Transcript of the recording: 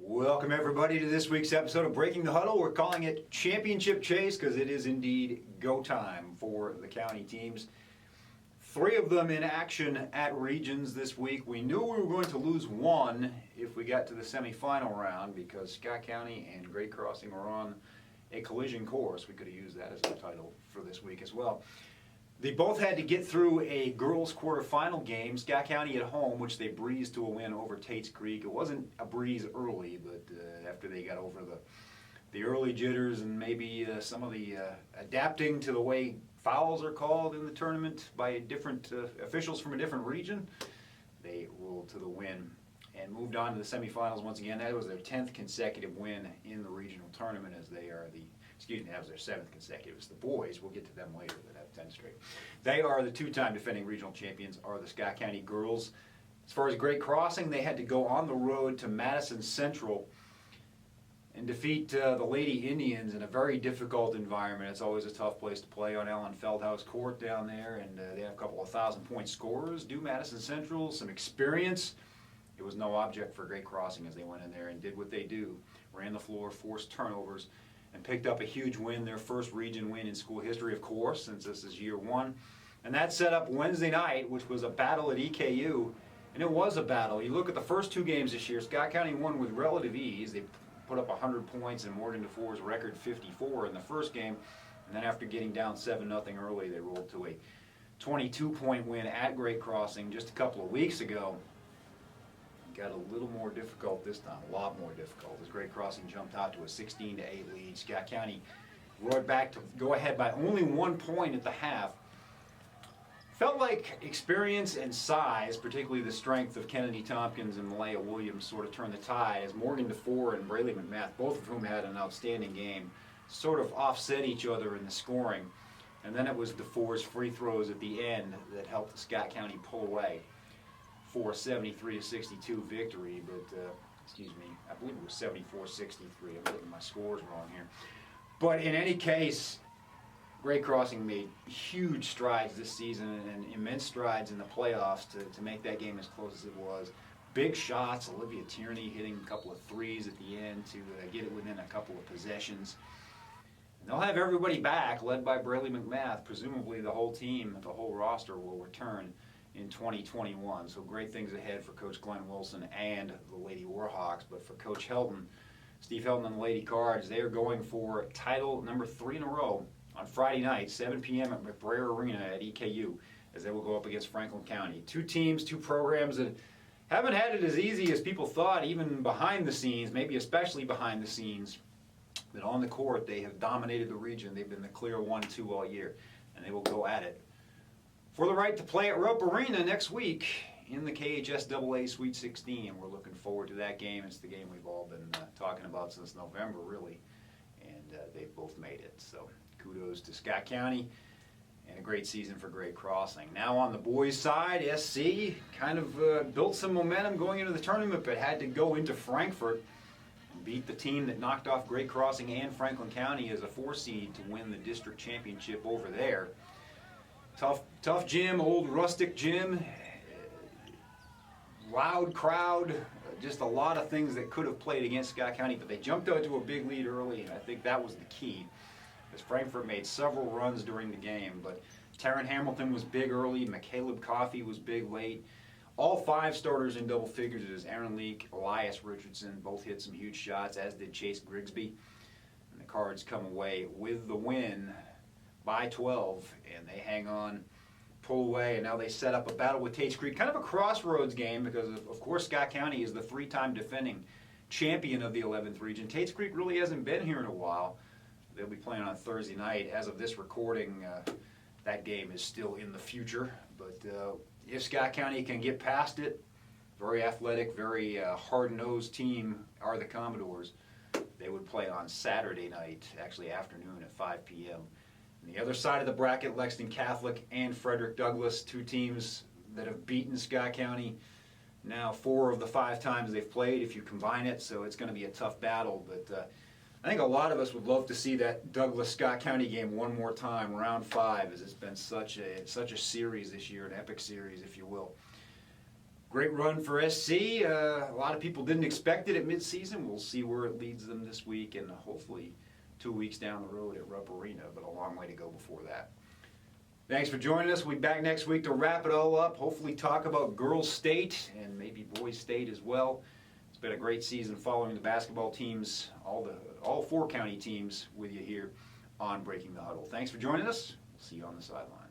Welcome everybody to this week's episode of Breaking the Huddle. We're calling it Championship Chase because it is indeed go time for the county teams. 3 of them in action at regions this week. We knew we were going to lose one if we got to the semifinal round because Scott County and Great Crossing were on a collision course. We could have used that as the title for this week as well. They both had to get through a girls' quarterfinal game, Scott County at home, which they breezed to a win over Tate's Creek. It wasn't a breeze early, but after they got over the early jitters and maybe some of the adapting to the way fouls are called in the tournament by different officials from a different region, they rolled to the win and moved on to the semifinals once again. That was their 10th consecutive win in the regional tournament, as they are that was their 7th consecutive. It's the boys, we'll get to them later, that have 10 straight. They are the 2-time defending regional champions, are the Scott County girls. As far as Great Crossing, they had to go on the road to Madison Central and defeat the Lady Indians in a very difficult environment. It's always a tough place to play on Allen Feldhaus Court down there, and they have a couple of 1,000-point scorers. Do Madison Central, some experience. It was no object for Great Crossing as they went in there and did what they do. Ran the floor, forced turnovers, and picked up a huge win, their first region win in school history, of course, since this is year 1. And that set up Wednesday night, which was a battle at EKU, and it was a battle. You look at the first 2 games this year, Scott County won with relative ease. They put up 100 points and Morgan DeFore's record 54 in the first game, and then after getting down 7-0 early, they rolled to a 22-point win at Great Crossing just a couple of weeks ago. Got a little more difficult this time, a lot more difficult, as Great Crossing jumped out to a 16-8 lead. Scott County roared back to go ahead by only 1 point at the half. Felt like experience and size, particularly the strength of Kennedy Tompkins and Malaya Williams, sort of turned the tide as Morgan DeFore and Braley McMath, both of whom had an outstanding game, sort of offset each other in the scoring. And then it was DeFore's free throws at the end that helped the Scott County pull away for a 73-62 victory, but I believe it was 74-63. I'm getting my scores wrong here. But in any case, Great Crossing made huge strides this season and immense strides in the playoffs to make that game as close as it was. Big shots, Olivia Tierney hitting a couple of threes at the end to get it within a couple of possessions. And they'll have everybody back, led by Braley McMath. Presumably the whole team, the whole roster will return in 2021. So great things ahead for Coach Glenn Wilson and the Lady Warhawks. But for Coach Helton, Steve Helton and the Lady Cards, they are going for title number 3 in a row on Friday night, 7 p.m. at McBrayer Arena at EKU, as they will go up against Franklin County. 2 teams, 2 programs that haven't had it as easy as people thought, even behind the scenes, maybe especially behind the scenes. But on the court, they have dominated the region. They've been the clear 1-2 all year, and they will go at it for the right to play at Rope Arena next week in the KHSAA Sweet 16. We're looking forward to that game. It's the game we've all been talking about since November, really, and they've both made it. So kudos to Scott County, and a great season for Great Crossing. Now on the boys' side, SC kind of built some momentum going into the tournament, but had to go into Frankfort and beat the team that knocked off Great Crossing and Franklin County as a 4 seed to win the district championship over there. Tough gym, old rustic gym, loud crowd, just a lot of things that could have played against Scott County, but they jumped out to a big lead early, and I think that was the key, as Frankfort made several runs during the game. But Taryn Hamilton was big early, McCaleb Coffey was big late. All 5 starters in double figures as Aaron Leake, Elias Richardson both hit some huge shots, as did Chase Grigsby. And the Cards come away with the win by 12, and they hang on, pull away, and now they set up a battle with Tate's Creek. Kind of a crossroads game because, of course, Scott County is the 3-time defending champion of the 11th region. Tate's Creek really hasn't been here in a while. They'll be playing on Thursday night. As of this recording, that game is still in the future. But if Scott County can get past it, very athletic, very hard-nosed team are the Commodores. They would play on Saturday night, actually afternoon at 5 p.m. On the other side of the bracket, Lexington Catholic and Frederick Douglass, 2 teams that have beaten Scott County now 4 of the 5 times they've played, if you combine it, so it's going to be a tough battle. But I think a lot of us would love to see that Douglass-Scott County game one more time, round 5, as it's been such a series this year, an epic series, if you will. Great run for SC. A lot of people didn't expect it at midseason. We'll see where it leads them this week and hopefully 2 weeks down the road at Rupp Arena, but a long way to go before that. Thanks for joining us. We'll be back next week to wrap it all up, hopefully talk about girls state and maybe boys state as well. It's been a great season following the basketball teams, all 4 county teams with you here on Breaking the Huddle. Thanks for joining us. We'll see you on the sideline.